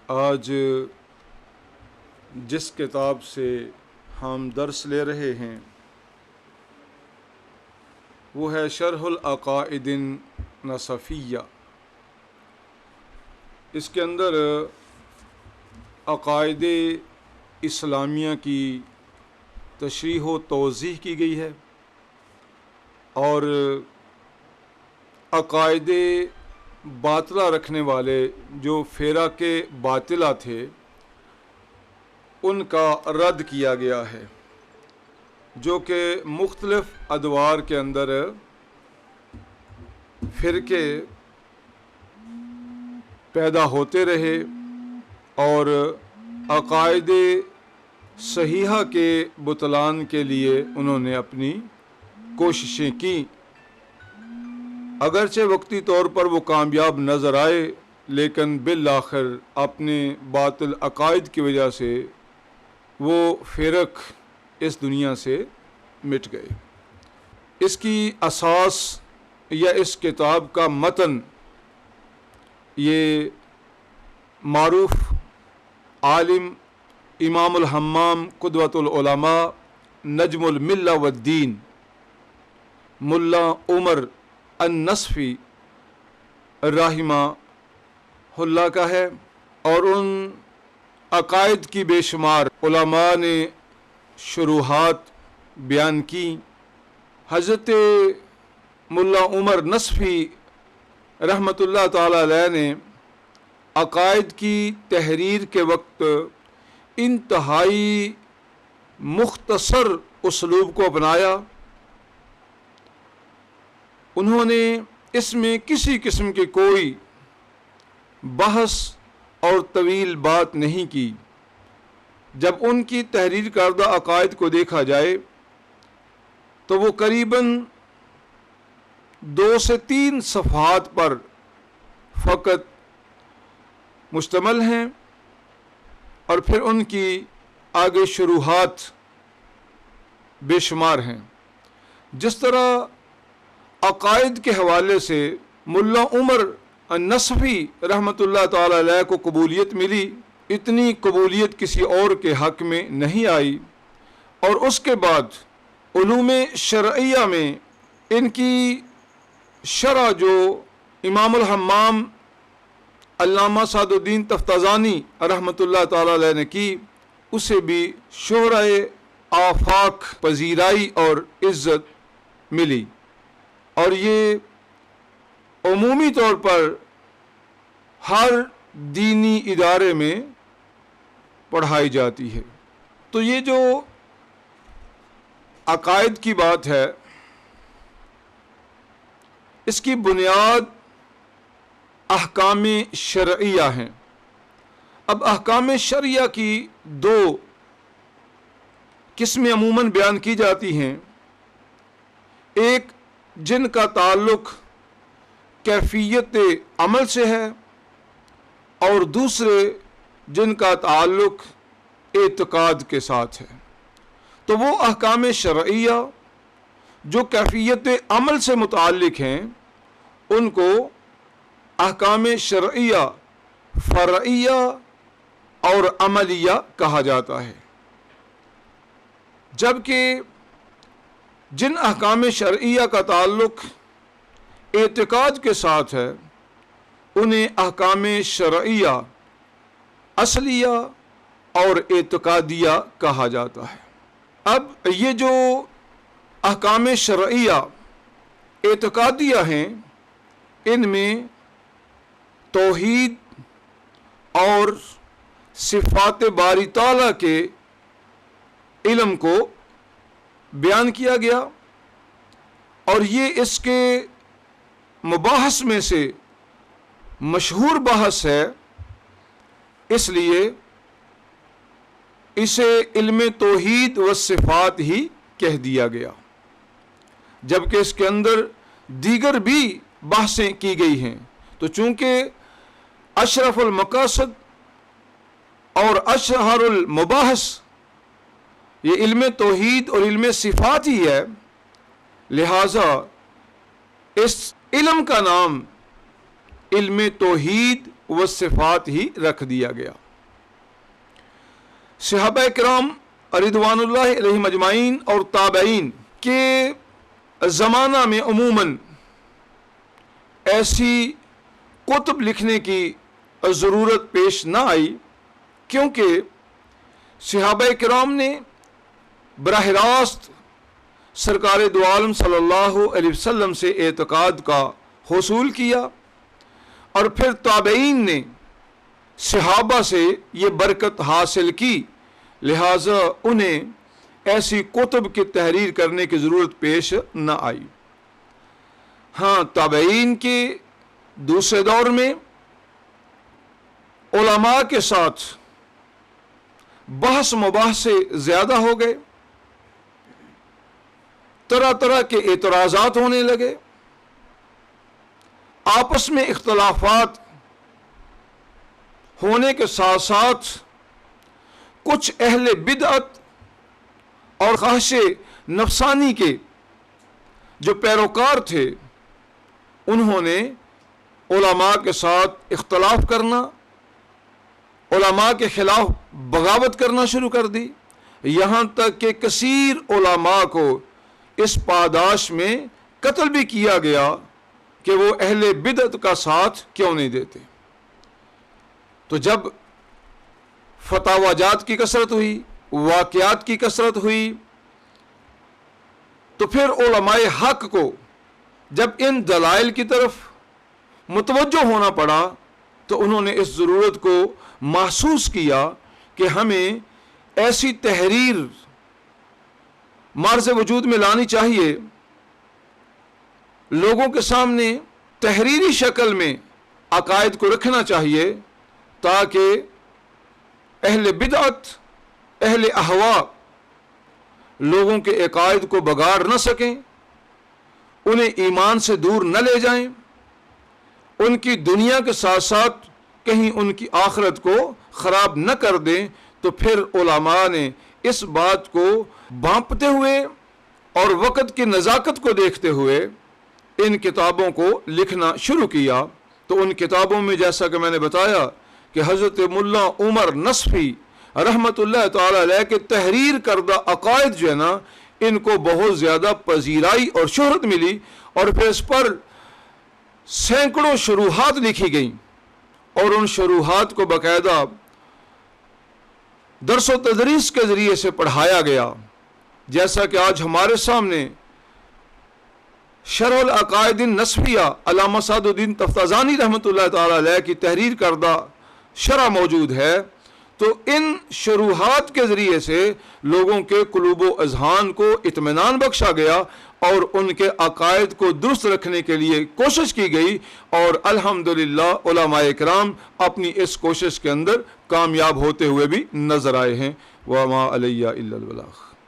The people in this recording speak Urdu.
آج جس کتاب سے ہم درس لے رہے ہیں وہ ہے شرح العقائد النصفیہ۔ اس کے اندر عقائد اسلامیہ کی تشریح و توضیح کی گئی ہے اور عقائد باطلہ رکھنے والے جو فرق باطلہ تھے ان کا رد کیا گیا ہے، جو کہ مختلف ادوار کے اندر فرقے پیدا ہوتے رہے اور عقائد صحیحہ کے بطلان کے لیے انہوں نے اپنی کوششیں کی۔ اگرچہ وقتی طور پر وہ کامیاب نظر آئے لیکن بالآخر اپنے باطل عقائد کی وجہ سے وہ فرق اس دنیا سے مٹ گئے۔ اس کی اساس یا اس کتاب کا متن یہ معروف عالم امام الحمام قدوۃ العلماء نجم الملہ والدین ملا عمر النصفی رحمہ اللہ کا ہے، اور ان عقائد کی بے شمار علماء نے شروحات بیان کی۔ حضرت ملا عمر نصفی رحمۃ اللہ تعالی علیہ نے عقائد کی تحریر کے وقت انتہائی مختصر اسلوب کو اپنایا۔ انہوں نے اس میں کسی قسم کی کوئی بحث اور طویل بات نہیں کی۔ جب ان کی تحریر کردہ عقائد کو دیکھا جائے تو وہ قریباً 2 سے 3 صفحات پر فقط مشتمل ہیں، اور پھر ان کی آگے شروحات بے شمار ہیں۔ جس طرح عقائد کے حوالے سے ملا عمر النصفی رحمۃ اللہ تعالی علیہ کو قبولیت ملی، اتنی قبولیت کسی اور کے حق میں نہیں آئی۔ اور اس کے بعد علوم شرعیہ میں ان کی شرح جو امام الحمام علامہ سعد الدین تفتازانی رحمۃ اللہ تعالی علیہ نے کی، اسے بھی شہرۂ آفاق پذیرائی اور عزت ملی، اور یہ عمومی طور پر ہر دینی ادارے میں پڑھائی جاتی ہے۔ تو یہ جو عقائد کی بات ہے اس کی بنیاد احکام شرعیہ ہیں۔ اب احکام شرعیہ کی 2 قسمیں عموماً بیان کی جاتی ہیں، ایک جن کا تعلق کیفیت عمل سے ہے اور دوسرے جن کا تعلق اعتقاد کے ساتھ ہے۔ تو وہ احکام شرعیہ جو کیفیت عمل سے متعلق ہیں ان کو احکام شرعیہ فرعیہ اور عملیہ کہا جاتا ہے، جبکہ جن احکام شرعیہ کا تعلق اعتقاد کے ساتھ ہے انہیں احکام شرعیہ اصلیہ اور اعتقادیہ کہا جاتا ہے۔ اب یہ جو احکام شرعیہ اعتقادیہ ہیں ان میں توحید اور صفات باری تعالیٰ کے علم کو بیان کیا گیا، اور یہ اس کے مباحث میں سے مشہور بحث ہے، اس لیے اسے علم توحید و صفات ہی کہہ دیا گیا، جبکہ اس کے اندر دیگر بھی بحثیں کی گئی ہیں۔ تو چونکہ اشرف المقاصد اور اشہر المباحث یہ علم توحید اور علم صفات ہی ہے، لہذا اس علم کا نام علم توحید و صفات ہی رکھ دیا گیا۔ صحابہ کرام رضوان اللہ علیہم اجمعین اور تابعین کے زمانہ میں عموماً ایسی کتب لکھنے کی ضرورت پیش نہ آئی، کیونکہ صحابہ کرام نے براہ راست سرکار دو عالم صلی اللہ علیہ وسلم سے اعتقاد کا حصول کیا، اور پھر تابعین نے صحابہ سے یہ برکت حاصل کی، لہٰذا انہیں ایسی کتب کی تحریر کرنے کی ضرورت پیش نہ آئی۔ ہاں، تابعین کے دوسرے دور میں علماء کے ساتھ بحث مباحثے زیادہ ہو گئے، طرح طرح کے اعتراضات ہونے لگے، آپس میں اختلافات ہونے کے ساتھ ساتھ کچھ اہل بدعت اور خواہش نفسانی کے جو پیروکار تھے، انہوں نے علماء کے ساتھ اختلاف کرنا، علماء کے خلاف بغاوت کرنا شروع کر دی، یہاں تک کہ کثیر علماء کو اس پاداش میں قتل بھی کیا گیا کہ وہ اہل بدعت کا ساتھ کیوں نہیں دیتے۔ تو جب فتاوی جات کی کثرت ہوئی، واقعات کی کثرت ہوئی، تو پھر علماء حق کو جب ان دلائل کی طرف متوجہ ہونا پڑا تو انہوں نے اس ضرورت کو محسوس کیا کہ ہمیں ایسی تحریر معرض وجود میں لانی چاہیے، لوگوں کے سامنے تحریری شکل میں عقائد کو رکھنا چاہیے، تاکہ اہل بدعت، اہل اہوا لوگوں کے عقائد کو بگاڑ نہ سکیں، انہیں ایمان سے دور نہ لے جائیں، ان کی دنیا کے ساتھ ساتھ کہیں ان کی آخرت کو خراب نہ کر دیں۔ تو پھر علماء نے اس بات کو بھانپتے ہوئے اور وقت کی نزاکت کو دیکھتے ہوئے ان کتابوں کو لکھنا شروع کیا۔ تو ان کتابوں میں جیسا کہ میں نے بتایا کہ حضرت ملا عمر نصفی رحمۃ اللہ تعالی علیہ کے تحریر کردہ عقائد جو ہے نا، ان کو بہت زیادہ پذیرائی اور شہرت ملی، اور پھر اس پر سینکڑوں شروحات لکھی گئیں، اور ان شروحات کو باقاعدہ درس و تدریس کے ذریعے سے پڑھایا گیا، جیسا کہ آج ہمارے سامنے شرح العقائد النصفیہ علامہ سعد الدین تفتازانی رحمۃ اللہ تعالی علیہ کی تحریر کردہ شرح موجود ہے۔ تو ان شروحات کے ذریعے سے لوگوں کے قلوب و اذہان کو اطمینان بخشا گیا، اور ان کے عقائد کو درست رکھنے کے لیے کوشش کی گئی، اور الحمدللہ علماء کرام اپنی اس کوشش کے اندر کامیاب ہوتے ہوئے بھی نظر آئے ہیں۔ وما علیہ الا البلاغ۔